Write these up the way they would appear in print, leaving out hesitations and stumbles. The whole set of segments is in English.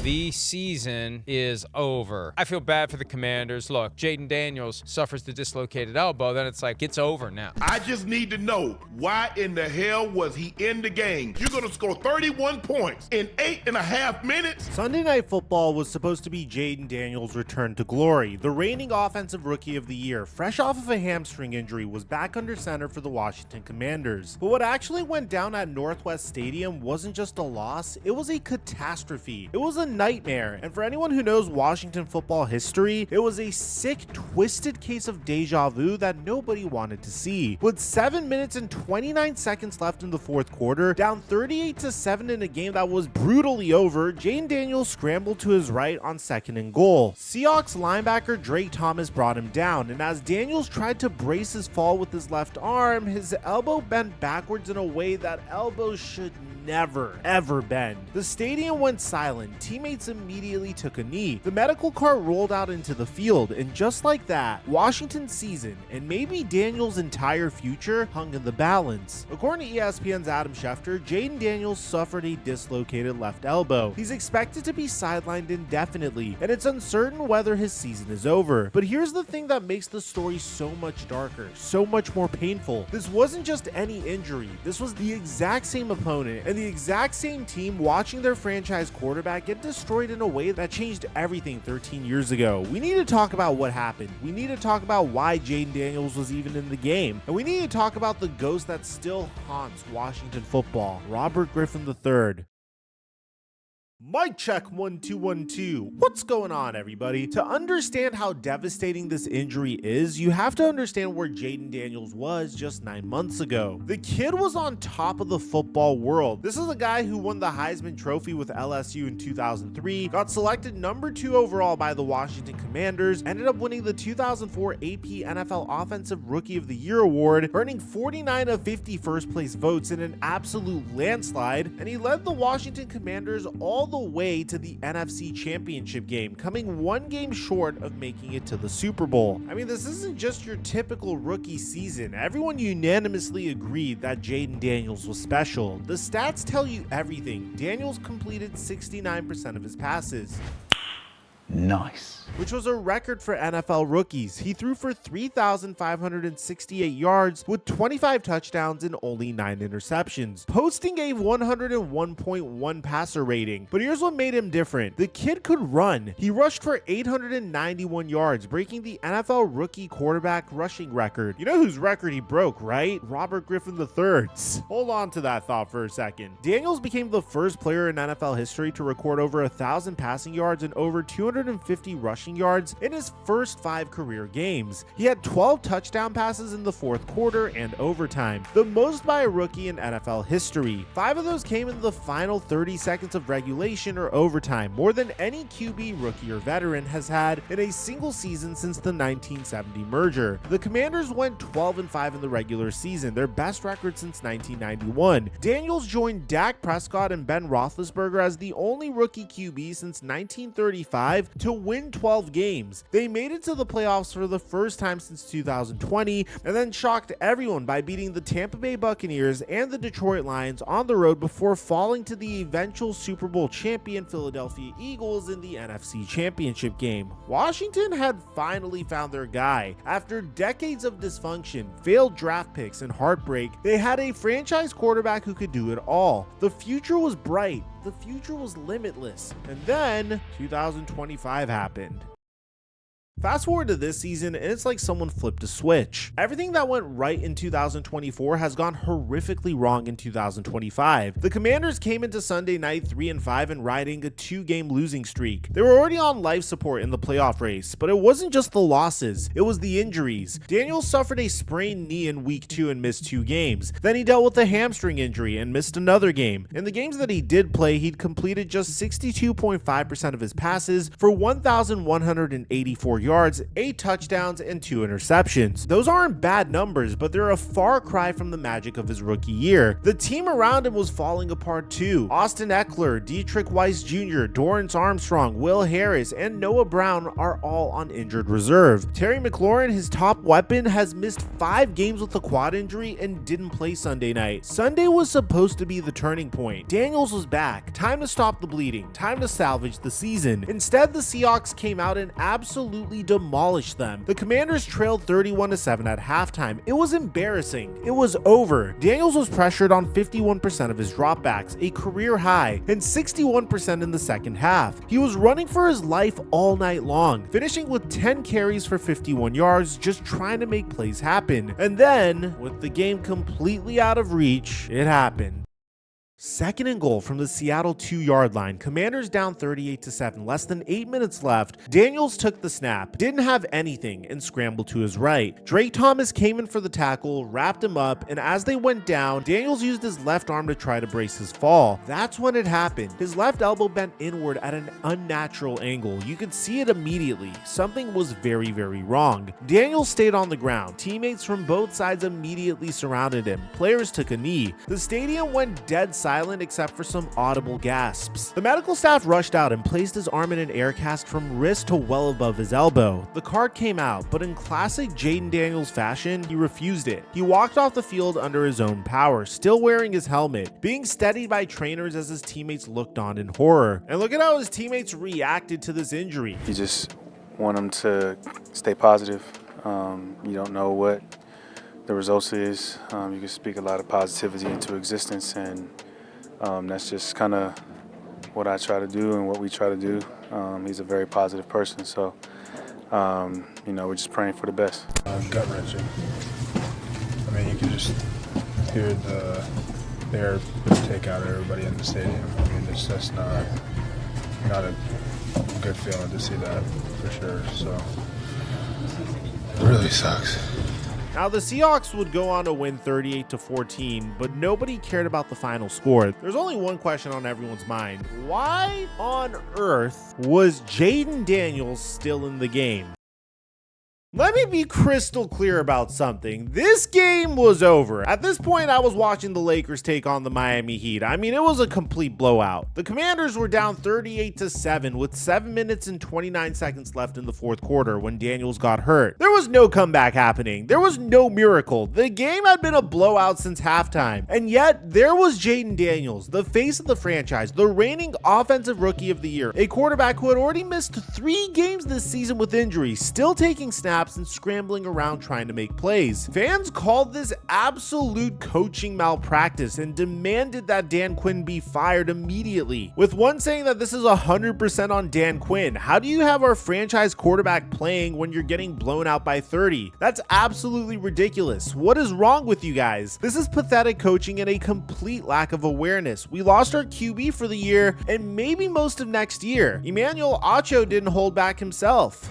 The season is over. I feel bad for the Commanders. Look, Jaden Daniels suffers the dislocated elbow, then it's like, it's over now. I just need to know, why in the hell was he in the game? You're going to score 31 points in 8.5 minutes? Sunday Night Football was supposed to be Jaden Daniels' return to glory. The reigning offensive rookie of the year, fresh off of a hamstring injury, was back under center for the Washington Commanders. But what actually went down at Northwest Stadium wasn't just a loss, it was a catastrophe. It was a nightmare, and for anyone who knows Washington football history, it was a sick, twisted case of deja vu that nobody wanted to see. With 7 minutes and 29 seconds left in the fourth quarter, down 38-7 in a game that was brutally over, Jaden Daniels scrambled to his right on 2nd and goal. Seahawks linebacker Drake Thomas brought him down, and as Daniels tried to brace his fall with his left arm, his elbow bent backwards in a way that elbows should never, ever bend. The stadium went silent. Teammates immediately took a knee. The medical cart rolled out into the field, and just like that, Washington's season, and maybe Daniels' entire future, hung in the balance. According to ESPN's Adam Schefter, Jaden Daniels suffered a dislocated left elbow. He's expected to be sidelined indefinitely, and it's uncertain whether his season is over. But here's the thing that makes the story so much darker, so much more painful. This wasn't just any injury. This was the exact same opponent and the exact same team watching their franchise quarterback get destroyed in a way that changed everything 13 years ago. We need to talk about what happened. We need to talk about why Jaden Daniels was even in the game. And we need to talk about the ghost that still haunts Washington football, Robert Griffin III. Mic check 1 2 1 2. What's going on, everybody? To understand how devastating this injury is, you have to understand where Jaden Daniels was just 9 months ago. The kid was on top of the football world. This is a guy who won the Heisman Trophy with LSU in 2003, got selected number 2 overall by the Washington Commanders, ended up winning the 2004 AP NFL Offensive Rookie of the Year award, earning 49 of 50 first place votes in an absolute landslide, and he led the Washington Commanders all the way to the NFC Championship game, coming one game short of making it to the Super Bowl. I mean, this isn't just your typical rookie season. Everyone unanimously agreed that Jaden Daniels was special. The stats tell you everything. Daniels completed 69% of his passes. Nice. Which was a record for NFL rookies. He threw for 3,568 yards with 25 touchdowns and only 9 interceptions, posting a 101.1 passer rating. But here's what made him different. The kid could run. He rushed for 891 yards, breaking the NFL rookie quarterback rushing record. You know whose record he broke, right? Robert Griffin III's. Hold on to that thought for a second. Daniels became the first player in NFL history to record over 1,000 passing yards and over 250 rushing yards in his first 5 career games. He had 12 touchdown passes in the fourth quarter and overtime, the most by a rookie in NFL history. 5 of those came in the final 30 seconds of regulation or overtime, more than any QB, rookie, or veteran has had in a single season since the 1970 merger. The Commanders went 12-5 in the regular season, their best record since 1991. Daniels joined Dak Prescott and Ben Roethlisberger as the only rookie QB since 1935 to win 12 games. They made it to the playoffs for the first time since 2020 and then shocked everyone by beating the Tampa Bay Buccaneers and the Detroit Lions on the road before falling to the eventual Super Bowl champion Philadelphia Eagles in the NFC Championship game. Washington had finally found their guy. After decades of dysfunction, failed draft picks, and heartbreak, they had a franchise quarterback who could do it all. The future was bright. The future was limitless. And then 2025 happened. Fast forward to this season, and it's like someone flipped a switch. Everything that went right in 2024 has gone horrifically wrong in 2025. The Commanders came into Sunday night 3-5 and riding a 2-game losing streak. They were already on life support in the playoff race, but it wasn't just the losses, it was the injuries. Daniels suffered a sprained knee in week 2 and missed 2 games. Then he dealt with a hamstring injury and missed another game. In the games that he did play, he'd completed just 62.5% of his passes for 1,184 yards yards, 8 touchdowns, and 2 interceptions. Those aren't bad numbers, but they're a far cry from the magic of his rookie year. The team around him was falling apart too. Austin Eckler, Dietrich Weiss Jr., Dorrance Armstrong, Will Harris, and Noah Brown are all on injured reserve. Terry McLaurin, his top weapon, has missed 5 games with a quad injury and didn't play Sunday night. Sunday was supposed to be the turning point. Daniels was back. Time to stop the bleeding. Time to salvage the season. Instead, the Seahawks came out and absolutely demolished them. The Commanders trailed 31-7 at halftime. It was embarrassing. It was over. Daniels was pressured on 51% of his dropbacks, a career high, and 61% in the second half. He was running for his life all night long, finishing with 10 carries for 51 yards, just trying to make plays happen. And then, with the game completely out of reach, it happened. Second and goal from the Seattle 2-yard line. Commanders down 38-7, less than 8 minutes left. Daniels took the snap, didn't have anything, and scrambled to his right. Drake Thomas came in for the tackle, wrapped him up, and as they went down, Daniels used his left arm to try to brace his fall. That's when it happened. His left elbow bent inward at an unnatural angle. You could see it immediately. Something was very, very wrong. Daniels stayed on the ground. Teammates from both sides immediately surrounded him. Players took a knee. The stadium went dead silent except for some audible gasps. The medical staff rushed out and placed his arm in an air cast from wrist to well above his elbow. The card came out, but in classic Jayden Daniels fashion, he refused it. He walked off the field under his own power, still wearing his helmet, being steadied by trainers as his teammates looked on in horror. And look at how his teammates reacted to this injury. You just want them to stay positive. You don't know what the results is. You can speak a lot of positivity into existence, and that's just kind of what I try to do and what we try to do. He's a very positive person, so we're just praying for the best. Gut-wrenching. I mean, you can just hear the air take out everybody in the stadium. I mean, it's just not a good feeling to see that, for sure. So it really sucks. Now, the Seahawks would go on to win 38-14, but nobody cared about the final score. There's only one question on everyone's mind. Why on earth was Jayden Daniels still in the game? Let me be crystal clear about something. This game was over. At this point, I was watching the Lakers take on the Miami Heat. I mean, it was a complete blowout. The Commanders were down 38-7 with 7 minutes and 29 seconds left in the fourth quarter when Daniels got hurt. There was no comeback happening. There was no miracle. The game had been a blowout since halftime. And yet, there was Jayden Daniels, the face of the franchise, the reigning offensive rookie of the year, a quarterback who had already missed 3 games this season with injuries, still taking snaps and scrambling around trying to make plays. Fans called this absolute coaching malpractice and demanded that Dan Quinn be fired immediately, with one saying that this is 100% on Dan Quinn. How do you have our franchise quarterback playing when you're getting blown out by 30? That's absolutely ridiculous. What is wrong with you guys? This is pathetic coaching and a complete lack of awareness. We lost our QB for the year and maybe most of next year. Emmanuel Acho didn't hold back himself.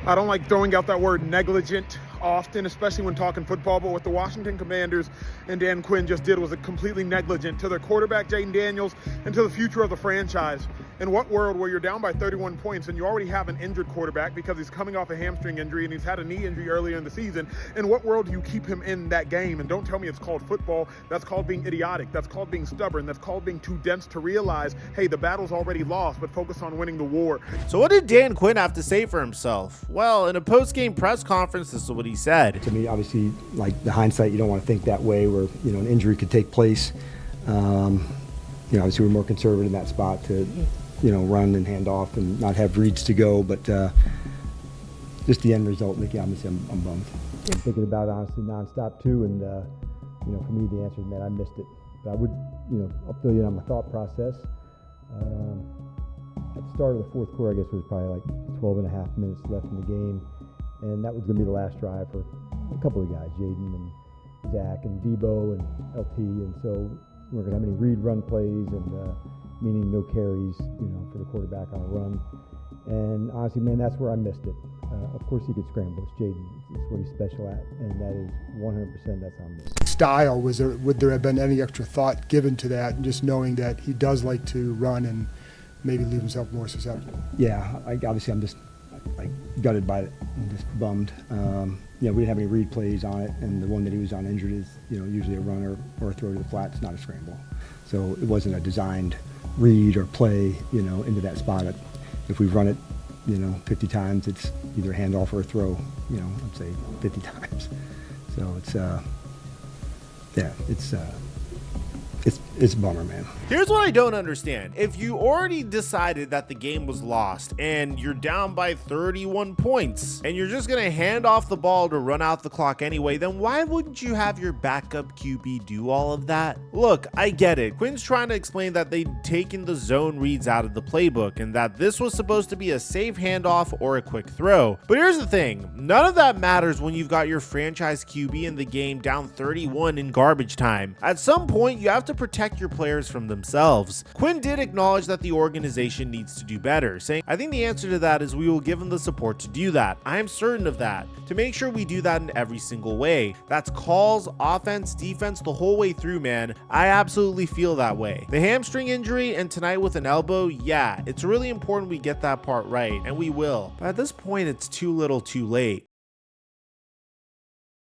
I don't like throwing out that word negligent often, especially when talking football, but what the Washington Commanders and Dan Quinn just did was a completely negligent to their quarterback, Jayden Daniels, and to the future of the franchise. In what world where you're down by 31 points and you already have an injured quarterback because he's coming off a hamstring injury and he's had a knee injury earlier in the season, in what world do you keep him in that game? And don't tell me it's called football. That's called being idiotic. That's called being stubborn. That's called being too dense to realize, hey, the battle's already lost, but focus on winning the war. So what did Dan Quinn have to say for himself? Well, in a post-game press conference, this is what he said. To me, obviously, like the hindsight, you don't want to think that way where, an injury could take place. Obviously we're more conservative in that spot to, run and hand off and not have reads to go, but just the end result, Mickey, obviously I'm bummed. I'm thinking about it honestly nonstop too, and for me the answer is, man, I missed it. But I would, I'll fill you in on my thought process. At the start of the fourth quarter, I guess it was probably like 12 and a half minutes left in the game, and that was going to be the last drive for a couple of guys, Jayden and Zach and Debo and LT, and so we weren't going to have any read run plays, and meaning no carries, for the quarterback on a run. And honestly, man, that's where I missed it. Of course, he could scramble. It's Jayden. It's what he's special at, and that is 100% that's on me. Style, would there have been any extra thought given to that, and just knowing that he does like to run and maybe leave himself more susceptible? Yeah, obviously I'm just like gutted by it and just bummed. We didn't have any read plays on it, and the one that he was on injured is, usually a runner or a throw to the flat. It's not a scramble. So it wasn't a designed read or play, into that spot. If we run it, 50 times, it's either a handoff or a throw, I'd say 50 times. So it's a bummer, man. Here's what I don't understand. If you already decided that the game was lost and you're down by 31 points and you're just going to hand off the ball to run out the clock anyway, then why wouldn't you have your backup QB do all of that? Look, I get it. Quinn's trying to explain that they'd taken the zone reads out of the playbook and that this was supposed to be a safe handoff or a quick throw. But here's the thing. None of that matters when you've got your franchise QB in the game down 31 in garbage time. At some point, you have to protect your players from themselves. Quinn did acknowledge that the organization needs to do better, saying, "I think the answer to that is we will give them the support to do that. I am certain of that. To make sure we do that in every single way. That's calls, offense, defense, the whole way through, man. I absolutely feel that way. The hamstring injury and tonight with an elbow, yeah, it's really important we get that part right, and we will. But at this point, it's too little too late."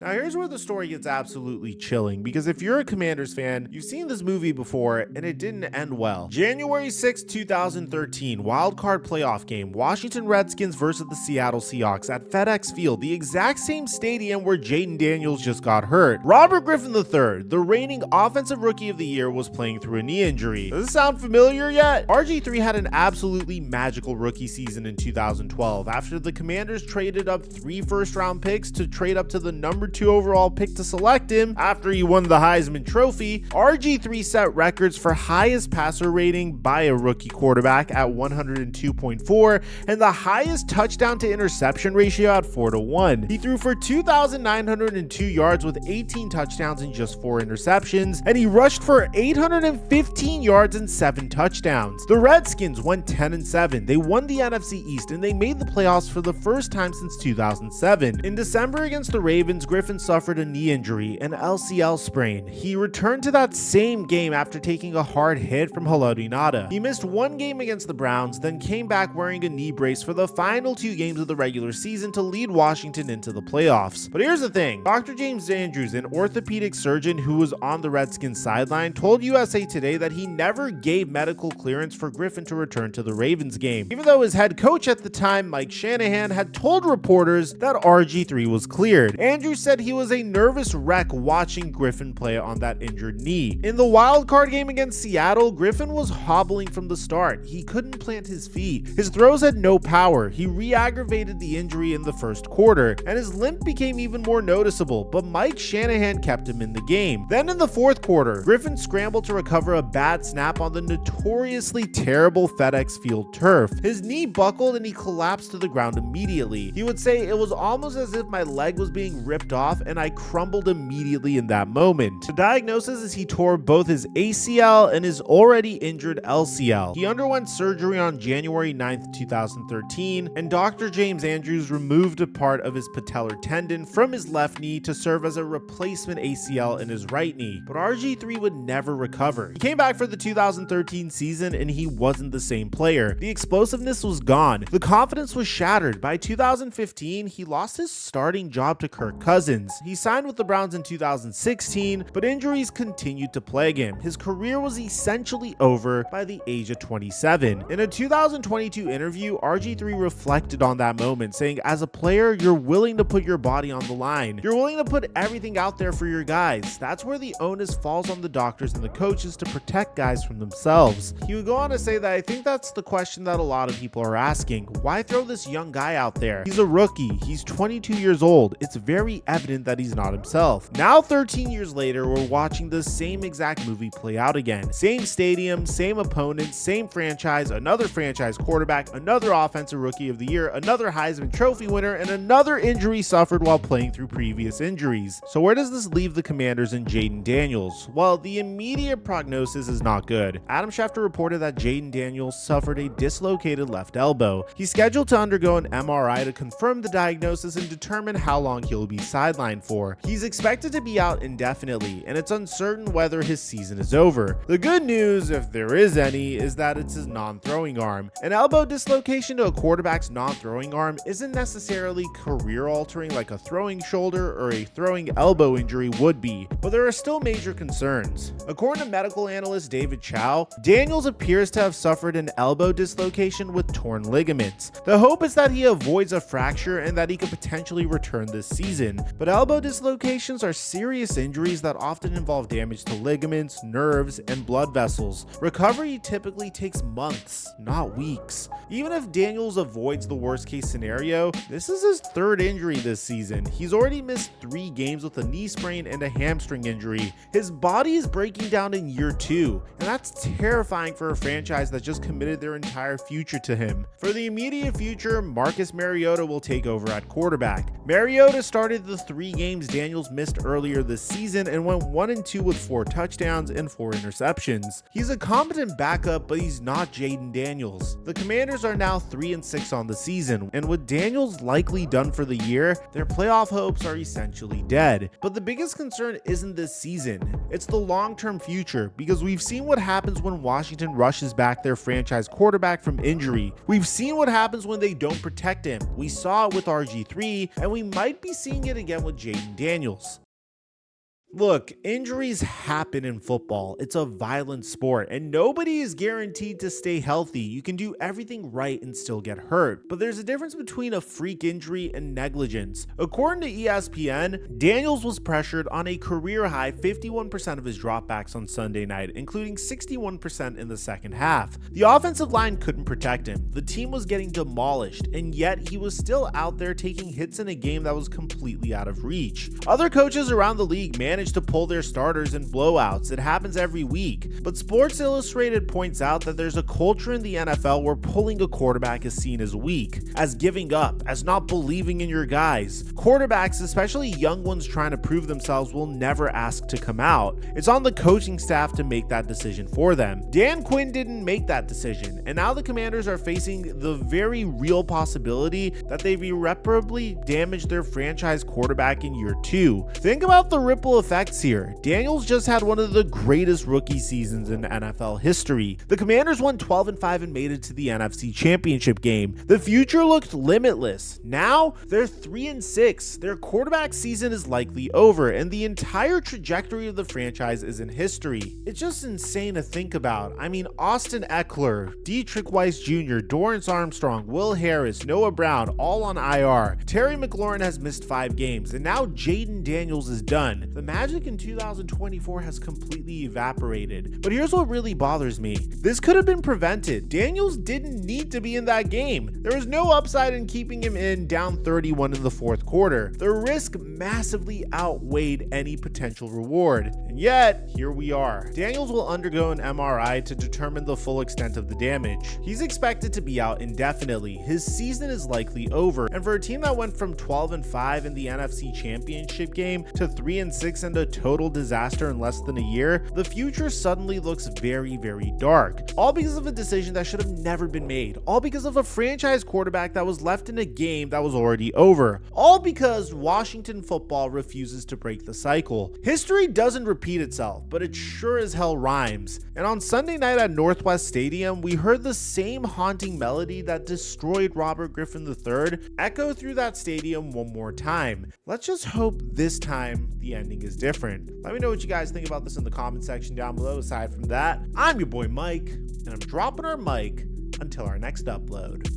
Now here's where the story gets absolutely chilling, because if you're a Commanders fan, you've seen this movie before and it didn't end well. January 6, 2013, wildcard playoff game, Washington Redskins versus the Seattle Seahawks at FedEx Field, the exact same stadium where Jayden Daniels just got hurt. Robert Griffin III, the reigning offensive rookie of the year, was playing through a knee injury. Does this sound familiar yet? RG3 had an absolutely magical rookie season in 2012 after the Commanders traded up 3 first-round picks to trade up to the number 2 overall pick to select him. After he won the Heisman Trophy, RG3 set records for highest passer rating by a rookie quarterback at 102.4 and the highest touchdown to interception ratio at 4-1. He threw for 2,902 yards with 18 touchdowns and just 4 interceptions, and he rushed for 815 yards and 7 touchdowns. The Redskins went 10-7. They won the NFC East and they made the playoffs for the first time since 2007. In December against the Ravens, Griffin suffered a knee injury, an LCL sprain. He returned to that same game after taking a hard hit from Haloti Ngata. He missed 1 game against the Browns, then came back wearing a knee brace for the final 2 games of the regular season to lead Washington into the playoffs. But here's the thing. Dr. James Andrews, an orthopedic surgeon who was on the Redskins sideline, told USA Today that he never gave medical clearance for Griffin to return to the Ravens game, even though his head coach at the time, Mike Shanahan, had told reporters that RG3 was cleared. Andrews said he was a nervous wreck watching Griffin play on that injured knee. In the wild card game against Seattle, Griffin was hobbling from the start. He couldn't plant his feet. His throws had no power. He re-aggravated the injury in the first quarter, and his limp became even more noticeable, but Mike Shanahan kept him in the game. Then in the fourth quarter, Griffin scrambled to recover a bad snap on the notoriously terrible FedEx Field turf. His knee buckled and he collapsed to the ground immediately. He would say, "It was almost as if my leg was being ripped off and I crumbled immediately in that moment." The diagnosis is he tore both his ACL and his already injured LCL. He underwent surgery on January 9th, 2013, and Dr. James Andrews removed a part of his patellar tendon from his left knee to serve as a replacement ACL in his right knee. But RG3 would never recover. He came back for the 2013 season and he wasn't the same player. The explosiveness was gone. The confidence was shattered. By 2015, he lost his starting job to Kirk Cousins. He signed with the Browns in 2016, but injuries continued to plague him. His career was essentially over by the age of 27. In a 2022 interview, RG3 reflected on that moment, saying, "As a player, you're willing to put your body on the line. You're willing to put everything out there for your guys. That's where the onus falls on the doctors and the coaches to protect guys from themselves." He would go on to say that, "I think that's the question that a lot of people are asking. Why throw this young guy out there? He's a rookie. He's 22 years old. It's very evident that he's not himself." Now 13 years later, we're watching the same exact movie play out again. Same stadium, same opponent, same franchise, another franchise quarterback, another offensive rookie of the year, another Heisman Trophy winner, and another injury suffered while playing through previous injuries. So where does this leave the Commanders and Jayden Daniels? Well, the immediate prognosis is not good. Adam Schefter reported that Jayden Daniels suffered a dislocated left elbow. He's scheduled to undergo an MRI to confirm the diagnosis and determine how long he'll be sidelined. sidelined for. He's expected to be out indefinitely, and it's uncertain whether his season is over. The good news, if there is any, is that it's his non-throwing arm. An elbow dislocation to a quarterback's non-throwing arm isn't necessarily career-altering like a throwing shoulder or a throwing elbow injury would be, but there are still major concerns. According to medical analyst David Chow, Daniels appears to have suffered an elbow dislocation with torn ligaments. The hope is that he avoids a fracture and that he could potentially return this season, but elbow dislocations are serious injuries that often involve damage to ligaments, nerves, and blood vessels. Recovery typically takes months, not weeks. Even if Daniels avoids the worst case scenario, this is his third injury this season. He's already missed 3 games with a knee sprain and a hamstring injury. His body is breaking down in year 2, and that's terrifying for a franchise that just committed their entire future to him. For the immediate future, Marcus Mariota will take over at quarterback. Mariota started the 3 games Daniels missed earlier this season and went 1-2 with 4 touchdowns and 4 interceptions. He's a competent backup, but he's not Jaden Daniels. The Commanders are now 3-6 on the season, and with Daniels likely done for the year, their playoff hopes are essentially dead. But the biggest concern isn't this season, it's the long-term future, because we've seen what happens when Washington rushes back their franchise quarterback from injury. We've seen what happens when they don't protect him. We saw it with RG3, and we might be seeing it again with Jaden Daniels. Look, injuries happen in football. It's a violent sport, and nobody is guaranteed to stay healthy. You can do everything right and still get hurt. But there's a difference between a freak injury and negligence. According to ESPN, Daniels was pressured on a career-high 51% of his dropbacks on Sunday night, including 61% in the second half. The offensive line couldn't protect him. The team was getting demolished, and yet he was still out there taking hits in a game that was completely out of reach. Other coaches around the league managed to pull their starters in blowouts. It happens every week. But Sports Illustrated points out that there's a culture in the NFL where pulling a quarterback is seen as weak, as giving up, as not believing in your guys. Quarterbacks, especially young ones trying to prove themselves, will never ask to come out. It's on the coaching staff to make that decision for them. Dan Quinn didn't make that decision, and now the Commanders are facing the very real possibility that they've irreparably damaged their franchise quarterback in year 2. Think about the ripple effect here. Daniels just had one of the greatest rookie seasons in NFL history. The Commanders won 12-5 and made it to the NFC Championship game. The future looked limitless. Now, they're 3-6. Their quarterback season is likely over, and the entire trajectory of the franchise is in history. It's just insane to think about. I mean, Austin Eckler, Dietrich Weiss Jr., Dorrance Armstrong, Will Harris, Noah Brown, all on IR. Terry McLaurin has missed 5 games, and now Jaden Daniels is done. The magic in 2024 has completely evaporated. But here's what really bothers me. This could have been prevented. Daniels didn't need to be in that game. There was no upside in keeping him in down 31 in the 4th quarter. The risk massively outweighed any potential reward. And yet, here we are. Daniels will undergo an MRI to determine the full extent of the damage. He's expected to be out indefinitely. His season is likely over. And for a team that went from 12-5 in the NFC Championship game to 3-6 and a total disaster in less than a year, the future suddenly looks very, very dark. All because of a decision that should have never been made. All because of a franchise quarterback that was left in a game that was already over. All because Washington football refuses to break the cycle. History doesn't repeat itself, but it sure as hell rhymes. And on Sunday night at Northwest Stadium, we heard the same haunting melody that destroyed Robert Griffin III echo through that stadium one more time. Let's just hope this time the ending is different. Let me know what you guys think about this in the comment section down below. Aside from that, I'm your boy Mike, and I'm dropping our mic until our next upload.